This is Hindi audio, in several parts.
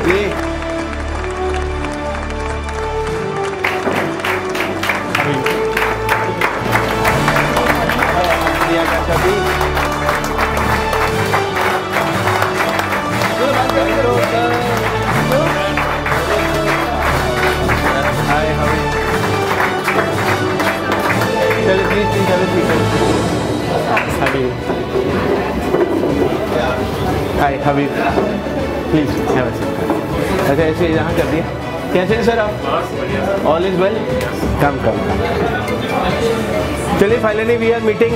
ये प्रिया का सभी चलो please hi Habib please have a seat. अच्छा ऐसे यहाँ कर दिया। कैसे हैं सर आप? All is well. Come come चलिए finally we are meeting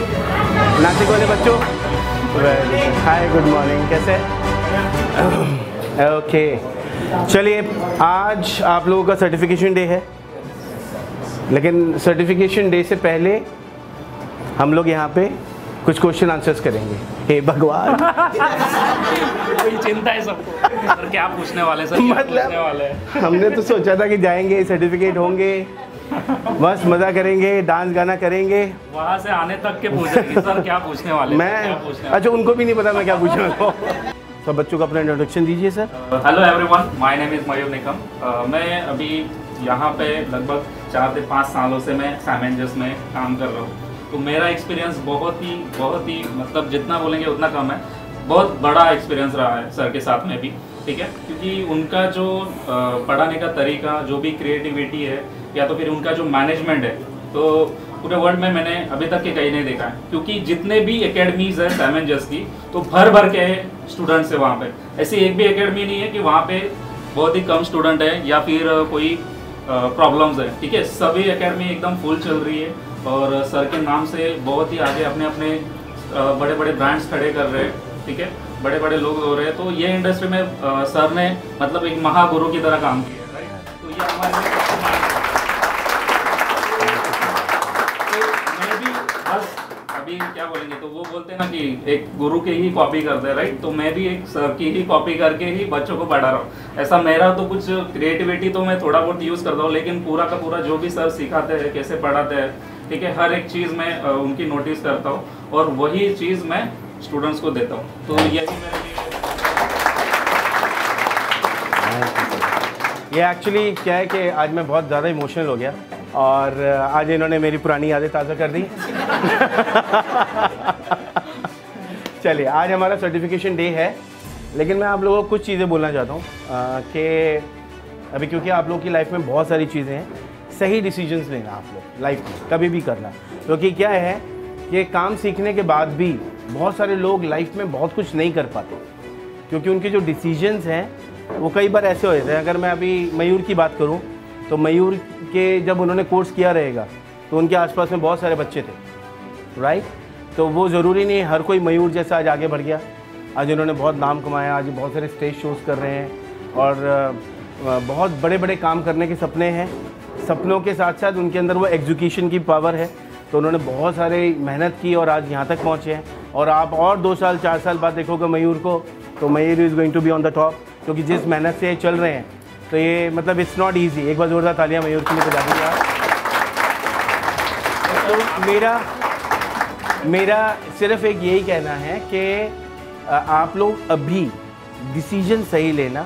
Nasik वाले बच्चों। हाय गुड मॉर्निंग, कैसे? ओके चलिए आज आप लोगों का सर्टिफिकेशन डे है, लेकिन सर्टिफिकेशन डे से पहले हम लोग यहाँ पे कुछ क्वेश्चन आंसर्स करेंगे। हे भगवान कोई चिंता है सबको सर, क्या पूछने वाले सर, मतलब पूछने वाले हैं? हमने तो सोचा था कि जाएंगे, सर्टिफिकेट होंगे, बस मज़ा करेंगे, डांस गाना करेंगे, वहाँ से आने तक के पूछेंगे सर क्या पूछने वाले हैं, क्या पूछने मैं अच्छा उनको भी नहीं पता मैं क्या पूछने वाला हूँ। सब बच्चों को अपना इंट्रोडक्शन दीजिए sir. Hello everyone, my name is Mayur Nikam. मैं अभी यहाँ पे लगभग 4 से 5 सालों से मैं साइमेंजस में काम कर रहा हूँ। तो मेरा एक्सपीरियंस बहुत ही मतलब जितना बोलेंगे उतना कम है। बहुत बड़ा एक्सपीरियंस रहा है सर के साथ में भी, ठीक है, क्योंकि उनका जो पढ़ाने का तरीका, जो भी क्रिएटिविटी है या तो फिर उनका जो मैनेजमेंट है, तो पूरे वर्ल्ड में मैंने अभी तक के कहीं नहीं देखा है। क्योंकि जितने भी एकेडमीज है साइमेंजस की, तो भर के स्टूडेंट्स है वहाँ पे। ऐसी एक भी एकेडमी नहीं है कि वहाँ पे बहुत ही कम स्टूडेंट है या फिर कोई प्रॉब्लम्स है, ठीक है। सभी एकेडमी एकदम फुल चल रही है और सर के नाम से बहुत ही आगे अपने अपने बड़े बड़े ब्रांड्स खड़े कर रहे हैं, ठीक है, बड़े बड़े लोग हो रहे हैं। तो ये इंडस्ट्री में सर ने मतलब एक महागुरु की तरह काम किया है, राइट। तो ये हमारे लिए मैं भी बस अभी क्या बोलेंगे, तो वो बोलते हैं ना कि एक गुरु की ही कॉपी करते हैं, राइट। तो मैं भी एक सर की ही कॉपी करके ही बच्चों को पढ़ा रहा हूँ। ऐसा मेरा तो कुछ क्रिएटिविटी तो मैं थोड़ा बहुत यूज़ करता हूँ, लेकिन पूरा का पूरा जो भी सर सिखाते हैं, कैसे पढ़ाते हैं, ठीक है, हर एक चीज़ मैं उनकी नोटिस करता हूँ और वही चीज़ मैं स्टूडेंट्स को देता हूँ। तो यही मेरे लिए ये एक्चुअली क्या है कि आज मैं बहुत ज़्यादा इमोशनल हो गया और आज इन्होंने मेरी पुरानी यादें ताज़ा कर दी। चलिए आज हमारा सर्टिफिकेशन डे है, लेकिन मैं आप लोगों को कुछ चीज़ें बोलना चाहता हूँ कि अभी क्योंकि आप लोगों की लाइफ में बहुत सारी चीज़ें हैं, सही डिसीजंस लेना आप लोग लाइफ में कभी भी करना। क्योंकि क्या है कि काम सीखने के बाद भी बहुत सारे लोग लाइफ में बहुत कुछ नहीं कर पाते, क्योंकि उनके जो डिसीजंस हैं वो कई बार ऐसे हो जाते हैं। अगर मैं अभी मयूर की बात करूं तो मयूर के जब उन्होंने कोर्स किया रहेगा तो उनके आसपास में बहुत सारे बच्चे थे, राइट। तो वो ज़रूरी नहीं हर कोई मयूर जैसा आज आगे बढ़ गया। आज उन्होंने बहुत नाम कमाया, आज बहुत सारे स्टेज शोज़ कर रहे हैं और बहुत बड़े बड़े काम करने के सपने हैं। सपनों के साथ साथ उनके अंदर वो एग्जीक्यूशन की पावर है। तो उन्होंने बहुत सारे मेहनत की और आज यहाँ तक पहुँचे हैं। और आप और 2 साल 4 साल बाद देखोगे मयूर को, तो Mayur is going to be on the top, क्योंकि जिस मेहनत से ये चल रहे हैं। तो ये मतलब इट्स नॉट ईजी। एक बार ज़ोरदार तालियां मयूर के लिए बजा दीजिए आप। तो मेरा सिर्फ एक यही कहना है कि आप लोग अभी डिसीजन सही लेना,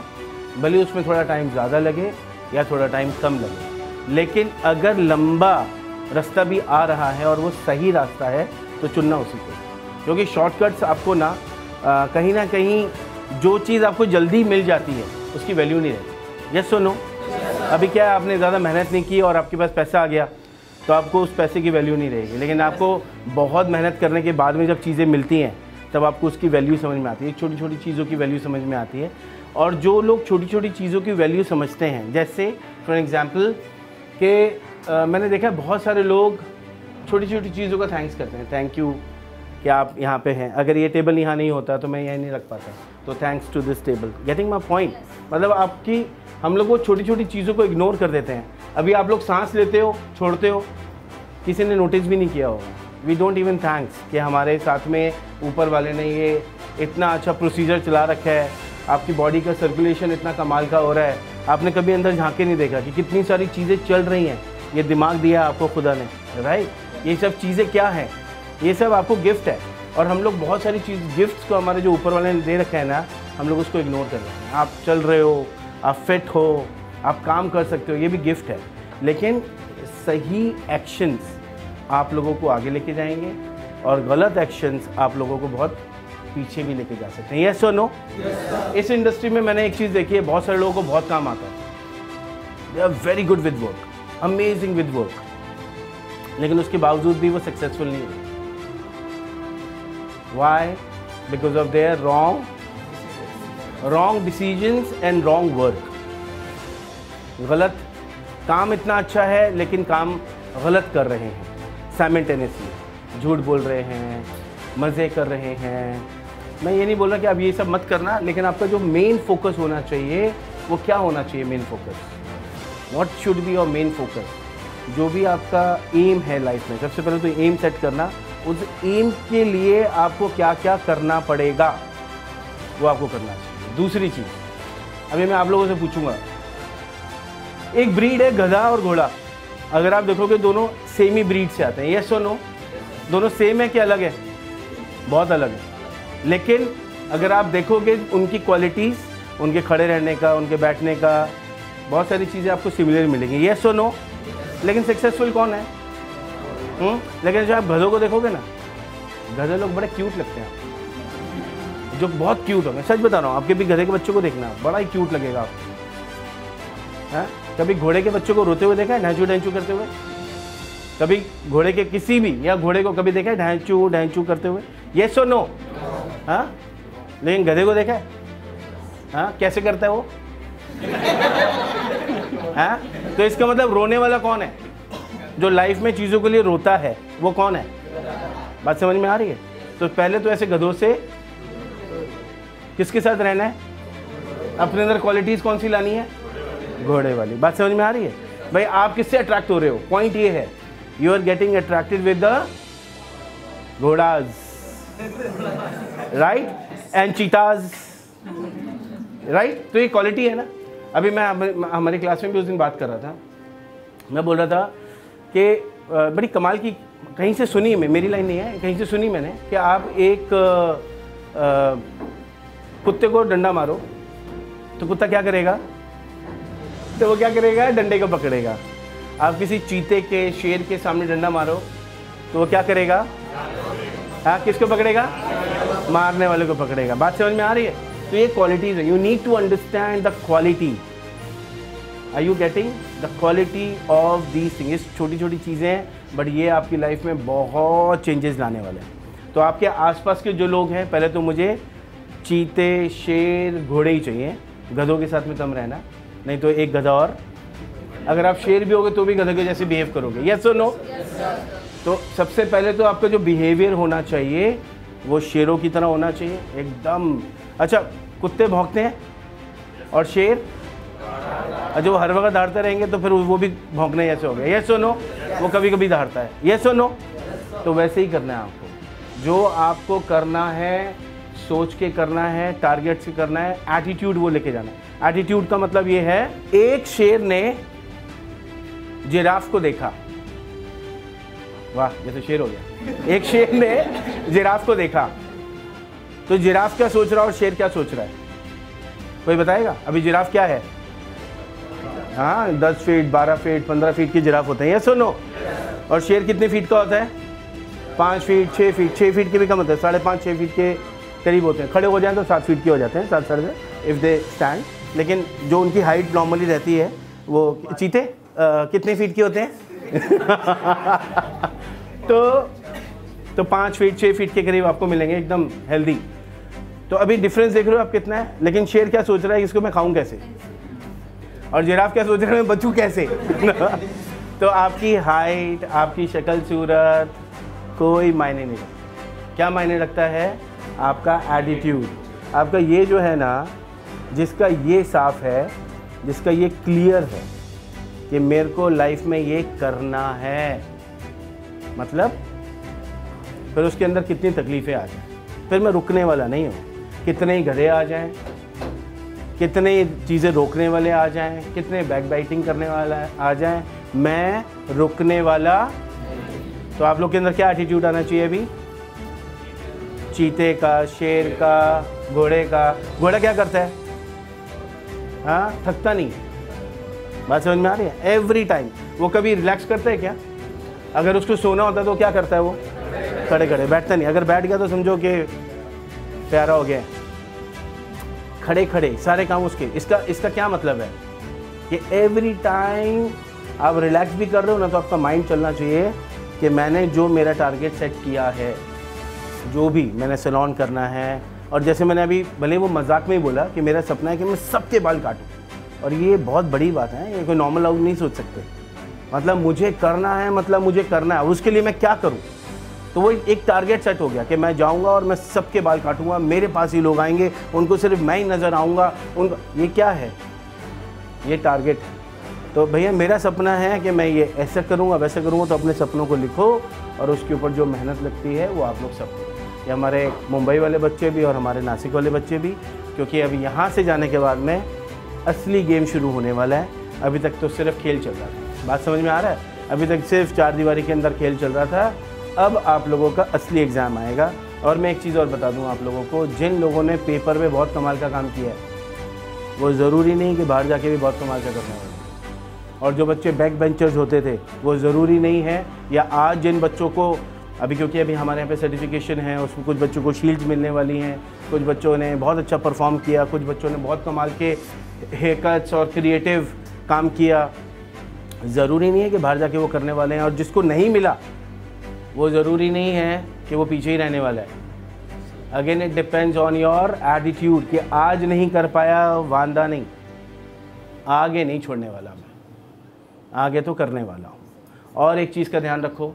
भले उसमें थोड़ा टाइम ज़्यादा लगे या थोड़ा टाइम कम लगे, लेकिन अगर लंबा रास्ता भी आ रहा है और वो सही रास्ता है तो चुनना उसी को। क्योंकि शॉर्टकट्स आपको ना कहीं जो चीज़ आपको जल्दी मिल जाती है उसकी वैल्यू नहीं रहती। यस सुनो, अभी क्या है, आपने ज़्यादा मेहनत नहीं की और आपके पास पैसा आ गया तो आपको उस पैसे की वैल्यू नहीं रहेगी। लेकिन आपको बहुत मेहनत करने के बाद में जब चीज़ें मिलती हैं तब आपको उसकी वैल्यू समझ में आती है, छोटी छोटी चीज़ों की वैल्यू समझ में आती है। और जो लोग छोटी छोटी चीज़ों की वैल्यू समझते हैं, जैसे फॉर एग्ज़ाम्पल कि मैंने देखा बहुत सारे लोग छोटी छोटी चीज़ों का थैंक्स करते हैं। थैंक यू कि आप यहाँ पे हैं, अगर ये टेबल यहाँ नहीं होता तो मैं यहाँ नहीं रख पाता, तो thanks to this table. Getting my point, मतलब हम लोग वो छोटी छोटी चीज़ों को इग्नोर कर देते हैं। अभी आप लोग सांस लेते हो, छोड़ते हो, किसी ने नोटिस भी नहीं किया होगा। वी डोंट इवन थैंक्स कि हमारे साथ में ऊपर वाले ने ये इतना अच्छा प्रोसीजर चला रखा है, आपकी बॉडी का सर्कुलेशन इतना कमाल का हो रहा है। आपने कभी अंदर झांक के नहीं देखा कि कितनी सारी चीज़ें चल रही हैं। ये दिमाग दिया आपको खुदा ने, राइट। ये सब चीज़ें क्या हैं, ये सब आपको गिफ्ट है। और हम लोग बहुत सारी चीज़ गिफ्ट्स को हमारे जो ऊपर वाले ने दे रखा है ना, हम लोग उसको इग्नोर कर रहे हैं। आप चल रहे हो, आप फिट हो, आप काम कर सकते हो, ये भी गिफ्ट है। लेकिन सही एक्शंस आप लोगों को आगे लेके जाएंगे और गलत एक्शंस आप लोगों को बहुत पीछे भी लेके जा सकते हैं। यस और नो? इस इंडस्ट्री में मैंने एक चीज़ देखी है, बहुत सारे लोगों को बहुत काम आता है, they are very good with work, amazing with work, लेकिन उसके बावजूद भी वो सक्सेसफुल नहीं है। Why? Because of their wrong decisions and wrong work. गलत काम इतना अच्छा है लेकिन काम गलत कर रहे हैं, साइमल्टेनियसली झूठ बोल रहे हैं, मज़े कर रहे हैं। मैं ये नहीं बोल रहा कि आप ये सब मत करना, लेकिन आपका जो मेन फोकस होना चाहिए वो क्या होना चाहिए? Main focus, what should be your main focus? जो भी आपका एम है लाइफ में, सबसे पहले तो एम सेट करना, उस एम के लिए आपको क्या क्या करना पड़ेगा वो आपको करना चाहिए। दूसरी चीज़, अभी मैं आप लोगों से पूछूंगा, एक ब्रीड है गधा और घोड़ा, अगर आप देखोगे दोनों सेम ही ब्रीड से आते हैं, यस और नो? दोनों सेम है कि अलग है? बहुत अलग है। लेकिन अगर आप देखोगे उनकी क्वालिटीज़, उनके खड़े रहने का, उनके बैठने का, बहुत सारी चीज़ें आपको सिमिलर मिलेंगी, यस और नो? लेकिन सक्सेसफुल कौन है? लेकिन जो आप गधों को देखोगे ना, गधे लोग बड़े क्यूट लगते हैं, जो बहुत क्यूट होंगे, सच बता रहा हूँ। आपके भी गधे के बच्चों को देखना, बड़ा ही क्यूट लगेगा आपको। हाँ, कभी घोड़े के बच्चों को रोते हुए देखा है, ढांचू ढांचू करते हुए? कभी घोड़े के किसी भी या घोड़े को कभी देखा है ढांचू ढांचू करते हुए? यस और नो? हाँ, लेकिन गधे को देखा है? हाँ, कैसे करता है वो? हाँ, तो इसका मतलब रोने वाला कौन है? जो लाइफ में चीज़ों के लिए रोता है वो कौन है? बात समझ में आ रही है? तो पहले तो ऐसे गधों से किसके साथ रहना है? अपने अंदर क्वालिटीज़ कौन सी लानी है? घोड़े वाली। बात समझ में आ रही है? भाई आप किससे अट्रैक्ट हो रहे हो? पॉइंट ये है, you are getting attracted with the घोड़ाज, राइट, एंड चीताज, राइट? तो ये क्वालिटी है ना। अभी मैं हमारी क्लास में भी उस दिन बात कर रहा था, मैं बोल रहा था कि बड़ी कमाल की, कहीं से सुनी, मेरी लाइन नहीं है, कहीं से सुनी मैंने कि आप एक कुत्ते को डंडा मारो तो कुत्ता क्या करेगा? तो वो क्या करेगा? डंडे को पकड़ेगा। आप किसी चीते के, शेर के सामने डंडा मारो तो वो क्या करेगा? हाँ, किसको पकड़ेगा? मारने वाले को पकड़ेगा। बात समझ में आ रही है? तो ये क्वालिटीज है, you need to understand the quality. Are you getting the quality of these things? छोटी छोटी चीज़ें हैं, बट ये आपकी लाइफ में बहुत चेंजेस लाने वाले हैं। तो आपके आसपास के जो लोग हैं, पहले तो मुझे चीते, शेर, घोड़े ही चाहिए, गधों के साथ में कम रहना, नहीं तो एक गधा और। अगर आप शेर भी होगे तो भी गधे के जैसे बिहेव करोगे, यस और नो? तो सबसे पहले तो आपका जो बिहेवियर होना चाहिए वो शेरों की तरह होना चाहिए, एकदम। अच्छा, कुत्ते भौंकते हैं और शेर, जो हर वक्त दहाड़ते रहेंगे तो फिर वो भी भौंकने जैसे हो गए, यस और नो? वो कभी कभी दहाड़ता है, यस और नो? तो वैसे ही करना है आपको। जो आपको करना है, सोच के करना है, टारगेट से करना है, एटीट्यूड वो लेके जाना है। एटीट्यूड का मतलब ये है, एक शेर ने जिराफ को देखा, वाह, जैसे शेर हो गया। एक शेर ने जिराफ को देखा, तो जिराफ क्या सोच रहा है और शेर क्या सोच रहा है? कोई बताएगा? अभी जिराफ क्या है? हाँ, 10 फीट, 12 फीट, 15 फीट की जिराफ होते हैं, यस और नो? और शेर कितने फीट का होता है? 5 फीट, 6 फीट, 6 फीट के भी कम होते हैं, 5.5, 6 फीट के करीब होते हैं। खड़े हो जाएं तो 7 फीट के हो जाते हैं, 7 साढ़े, इफ़ दे स्टैंड। लेकिन जो उनकी हाइट नॉर्मली रहती है, वो चीते कितने फीट के होते हैं? तो 5 फीट, 6 फीट के करीब आपको मिलेंगे, एकदम हेल्दी। तो अभी डिफरेंस देख रहे हो आप कितना है? लेकिन शेर क्या सोच रहा है, इसको मैं खाऊं कैसे? और जिराफ क्या सोच रहा है, मैं बचूं कैसे? तो आपकी हाइट, आपकी शक्ल सूरत कोई मायने नहीं रखता। क्या मायने रखता है? आपका एटीट्यूड। आपका ये जो है ना, जिसका ये साफ है, जिसका ये क्लियर है कि मेरे को लाइफ में ये करना है, मतलब फिर उसके अंदर कितनी तकलीफ़ें आ जाएं, फिर मैं रुकने वाला नहीं हूँ। कितने ही गधे आ जाएं, कितने चीज़ें रोकने वाले आ जाएं, कितने बैक बाइटिंग करने वाला आ जाएं, मैं रुकने वाला। तो आप लोग के अंदर क्या एटीट्यूड आना चाहिए अभी? चीते का, शेर का, घोड़े का। घोड़ा क्या करता है? हाँ, थकता नहीं। बात समझ में आ रही है? Every time. वो कभी रिलैक्स करता है क्या? अगर उसको सोना होता है तो क्या करता है वो? खड़े खड़े, बैठता नहीं। अगर बैठ गया तो समझो कि प्यारा हो गया। खड़े खड़े सारे काम उसके। इसका क्या मतलब है कि एवरी टाइम आप रिलैक्स भी कर रहे हो ना, तो आपका माइंड चलना चाहिए कि मैंने जो मेरा टारगेट सेट किया है, जो भी मैंने सैलून करना है। और जैसे मैंने अभी भले वो मजाक में ही बोला कि मेरा सपना है कि मैं सबके बाल काटूं, और ये बहुत बड़ी बात है, ये कोई नॉर्मल लोग नहीं सोच सकते। मतलब मुझे करना है, मतलब मुझे करना है, उसके लिए मैं क्या करूं? तो वो एक टारगेट सेट हो गया कि मैं जाऊंगा और मैं सबके बाल काटूंगा, मेरे पास ही लोग आएंगे, उनको सिर्फ मैं ही नज़र आऊँगा उनको। ये क्या है? ये टारगेट है। तो भैया मेरा सपना है कि मैं ये ऐसा करूँगा, वैसा करूँगा। तो अपने सपनों को लिखो और उसके ऊपर जो मेहनत लगती है वो आप लोग सब करो। ये हमारे मुंबई वाले बच्चे भी और हमारे नासिक वाले बच्चे भी, क्योंकि अभी यहाँ से जाने के बाद में असली गेम शुरू होने वाला है। अभी तक तो सिर्फ खेल चल रहा था। बात समझ में आ रहा है? अभी तक सिर्फ चार दीवारी के अंदर खेल चल रहा था। अब आप लोगों का असली एग्ज़ाम आएगा। और मैं एक चीज़ और बता दूँ आप लोगों को, जिन लोगों ने पेपर में बहुत कमाल का काम किया है, वो ज़रूरी नहीं कि बाहर जाके भी बहुत कमाल का करने वाले। और जो बच्चे बैक बेंचर्स होते थे, वो ज़रूरी नहीं है, या आज जिन बच्चों को अभी, क्योंकि अभी हमारे यहाँ पे सर्टिफिकेशन है, उसमें कुछ बच्चों को शील्ड्स मिलने वाली हैं, कुछ बच्चों ने बहुत अच्छा परफॉर्म किया, कुछ बच्चों ने बहुत कमाल के हेयर कट्स और क्रिएटिव काम किया। ज़रूरी नहीं है कि बाहर जाके वो करने वाले हैं। और जिसको नहीं मिला, वो ज़रूरी नहीं है कि वो पीछे ही रहने वाला है। Again it depends on your attitude कि आज नहीं कर पाया, वांदा नहीं, आगे नहीं छोड़ने वाला मैं, आगे तो करने वाला हूँ। और एक चीज़ का ध्यान रखो,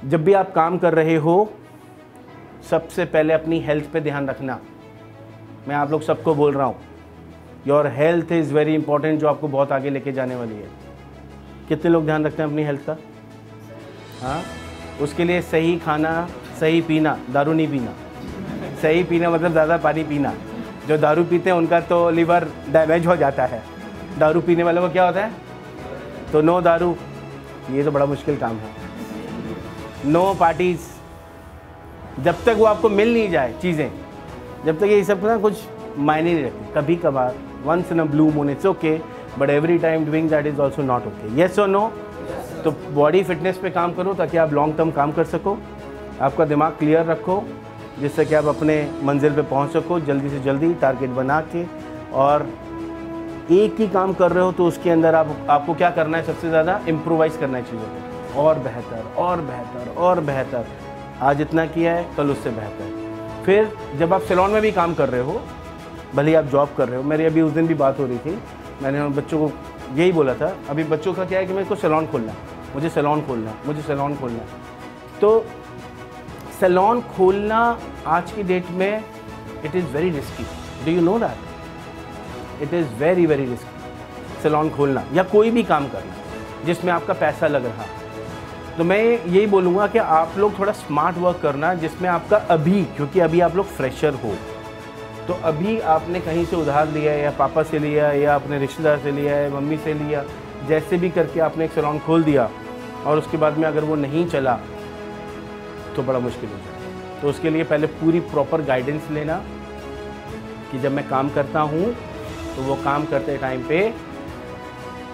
जब भी आप काम कर रहे हो, सबसे पहले अपनी हेल्थ पे ध्यान रखना। मैं आप लोग सबको बोल रहा हूँ, your health is very important, जो आपको बहुत आगे लेके जाने वाली है। कितने लोग ध्यान रखते हैं अपनी हेल्थ का? हाँ, उसके लिए सही खाना, सही पीना, दारू नहीं पीना। सही पीना मतलब ज़्यादा पानी पीना। जो दारू पीते हैं उनका तो लिवर डैमेज हो जाता है, दारू पीने वालों को क्या होता है? तो नो दारू। ये तो बड़ा मुश्किल काम है। No parties. जब तक वो आपको मिल नहीं जाए चीज़ें, जब तक ये सब ना कुछ मायने नहीं रखती। कभी कभार, once in a blue moon it's okay, but every time doing that is also not okay. Yes और नो? तो बॉडी फिटनेस पे काम करो ताकि आप लॉन्ग टर्म काम कर सको। आपका दिमाग क्लियर रखो, जिससे कि आप अपने मंजिल पे पहुंच सको जल्दी से जल्दी, टारगेट बना के। और एक ही काम कर रहे हो तो उसके अंदर आपको क्या करना है? सबसे ज़्यादा इम्प्रोवाइज़ करना है चीज़ों को, और बेहतर और बेहतर और बेहतर। आज इतना किया है, कल उससे बेहतर। फिर जब आप सैलून में भी काम कर रहे हो, भले ही आप जॉब कर रहे हो, मेरी अभी उस दिन भी बात हो रही थी, मैंने बच्चों को यही बोला था। अभी बच्चों का क्या है कि मेरे को सैलून खोलना है, मुझे सैलून खोलना है, मुझे सैलून खोलना है। तो सैलून खोलना आज की डेट में it is very risky. Do you know that? It is very very risky salon खोलना, या कोई भी काम करना जिसमें आपका पैसा लग रहा। तो मैं यही बोलूँगा कि आप लोग थोड़ा स्मार्ट वर्क करना, जिसमें आपका अभी, क्योंकि अभी आप लोग फ्रेशर हो, तो अभी आपने कहीं से उधार लिया है, या पापा से लिया, या अपने रिश्तेदार से लिया है, मम्मी से लिया, जैसे भी करके आपने एक सैलून खोल दिया, और उसके बाद में अगर वो नहीं चला तो बड़ा मुश्किल हो जाए। तो उसके लिए पहले पूरी प्रॉपर गाइडेंस लेना कि जब मैं काम करता हूँ तो वो काम करते टाइम पे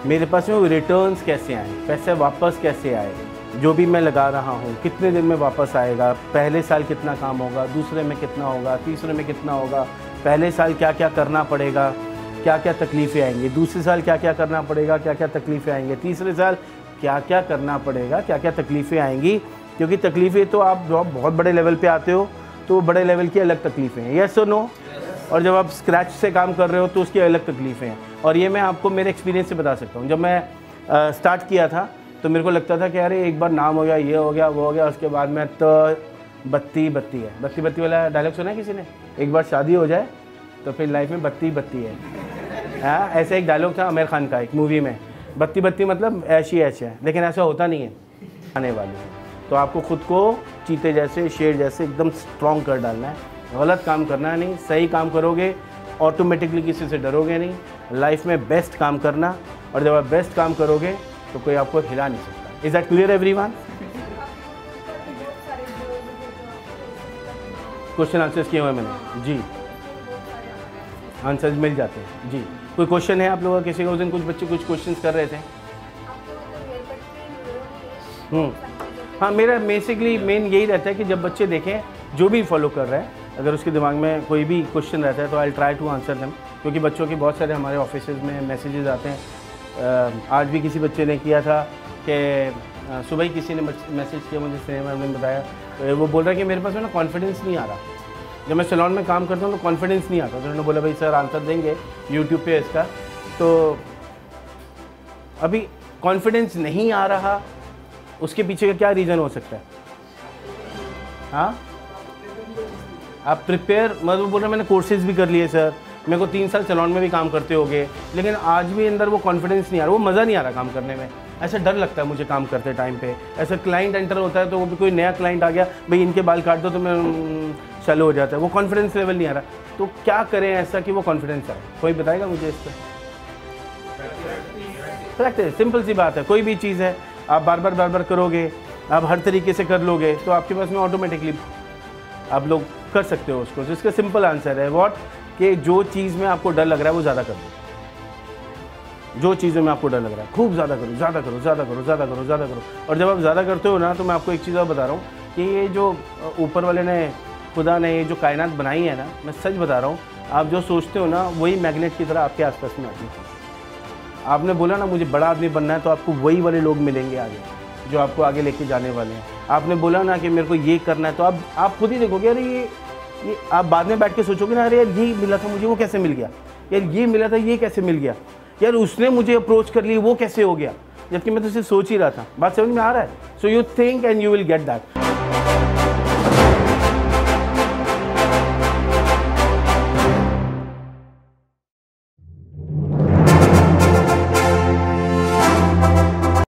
मेरे पास में रिटर्न्स कैसे आए, पैसे वापस कैसे आए, जो भी मैं लगा रहा हूँ कितने दिन में वापस आएगा, पहले साल कितना काम होगा, दूसरे में कितना होगा, तीसरे में कितना होगा, पहले साल क्या क्या करना पड़ेगा, क्या क्या तकलीफ़ें आएंगी, दूसरे साल क्या क्या करना पड़ेगा, क्या क्या तकलीफ़ें आएंगी, तीसरे साल क्या क्या करना पड़ेगा, क्या क्या तकलीफ़ें आएंगी। क्योंकि तकलीफ़ें तो आप जब बहुत बड़े लेवल पे आते हो तो बड़े लेवल की अलग तकलीफ़ें हैं, यस और नो। और जब आप स्क्रैच से काम कर रहे हो तो उसकी अलग तकलीफ़ें हैं। और ये मैं आपको मेरे एक्सपीरियंस से बता सकता हूँ। जब मैं स्टार्ट किया था तो मेरे को लगता था कि अरे एक बार नाम हो गया, ये हो गया, वो हो गया, उसके बाद में तो बत्ती बत्ती है। बत्ती बत्ती वाला डायलॉग सुना है किसी ने? एक बार शादी हो जाए तो फिर लाइफ में बत्ती बत्ती है। हाँ, ऐसे एक डायलॉग था आमिर खान का एक मूवी में, बत्ती बत्ती मतलब ऐश ही ऐश है, लेकिन ऐसा होता नहीं है आने वाले। तो आपको खुद को चीते जैसे, शेर जैसे एकदम स्ट्रॉन्ग कर डालना है। गलत काम करना नहीं, सही काम करोगे ऑटोमेटिकली किसी से डरोगे नहीं। लाइफ में बेस्ट काम करना, और जब आप बेस्ट काम करोगे तो कोई आपको हिला नहीं सकता। Is that clear everyone? Question answers किए हुए मैंने जी। आंसर्स मिल जाते हैं जी। कोई क्वेश्चन है आप लोगों का किसी का? उस दिन कुछ बच्चे कुछ क्वेश्चंस कर रहे थे। हाँ, मेरा बेसिकली मेन यही रहता है कि जब बच्चे देखें जो भी फॉलो कर रहे हैं, अगर उसके दिमाग में कोई भी क्वेश्चन रहता है तो I try to answer them, क्योंकि बच्चों के बहुत सारे हमारे ऑफिस में मैसेजेस आते हैं। आज भी किसी बच्चे ने किया था कि सुबह ही किसी ने मैसेज किया मुझे, स्नेहा मैम ने बताया, तो वो बोल रहा है कि मेरे पास में ना कॉन्फिडेंस नहीं आ रहा, जब मैं सैलून में काम करता हूँ तो कॉन्फिडेंस नहीं आता। तो उन्होंने बोला भाई सर आंसर देंगे यूट्यूब पे इसका। तो अभी कॉन्फिडेंस नहीं आ रहा, उसके पीछे का क्या रीज़न हो सकता है? हाँ, आप प्रिपेयर, मतलब बोल रहे मैंने कोर्सेज भी कर लिए सर, मेरे को 3 साल सैलून में भी काम करते होगे, लेकिन आज भी अंदर वो कॉन्फिडेंस नहीं आ रहा, वो मज़ा नहीं आ रहा काम करने में, ऐसा डर लगता है मुझे काम करते टाइम पे। ऐसा क्लाइंट एंटर होता है तो वो भी कोई नया क्लाइंट आ गया, भाई इनके बाल काट दो तो मैं चालू हो जाता है, वो कॉन्फिडेंस लेवल नहीं आ रहा। तो क्या करें ऐसा कि वो कॉन्फिडेंस आए? कोई बताएगा मुझे इस पर? प्रैक्टिस, सिंपल सी बात है। कोई भी चीज़ है आप बार बार करोगे, आप हर तरीके से कर लोगे तो आपके पास में ऑटोमेटिकली आप लोग कर सकते हो उसको। तो इसका सिंपल आंसर है व्हाट, कि जो चीज़ में आपको डर लग रहा है वो ज़्यादा कर दो। जो चीज़ों में आपको डर लग रहा है खूब ज़्यादा करो, ज़्यादा करो, ज़्यादा करो, ज़्यादा करो, ज़्यादा करो। और जब आप ज़्यादा करते हो ना, तो मैं आपको एक चीज़ और बता रहा हूँ कि ये जो ऊपर वाले ने, खुदा ने ये जो कायनात बनाई है ना, मैं सच बता रहा हूँ, आप जो सोचते हो ना वही मैग्नेट की तरह आपके आसपास में आती है। आपने बोला ना मुझे बड़ा आदमी बनना है, तो आपको वही वाले लोग मिलेंगे आगे जो आपको आगे लेके जाने वाले हैं। आपने बोला ना कि मेरे को ये करना है, तो आप खुद ही देखोगे, अरे ये आप बाद में बैठ के सोचोगे ना, अरे यार ये मिला था मुझे, वो कैसे मिल गया, यार ये मिला था, ये कैसे मिल गया, यार उसने मुझे अप्रोच कर ली, वो कैसे हो गया, जबकि मैं तो सिर्फ सोच ही रहा था। बात समझ में आ रहा है? So you think and you will get that.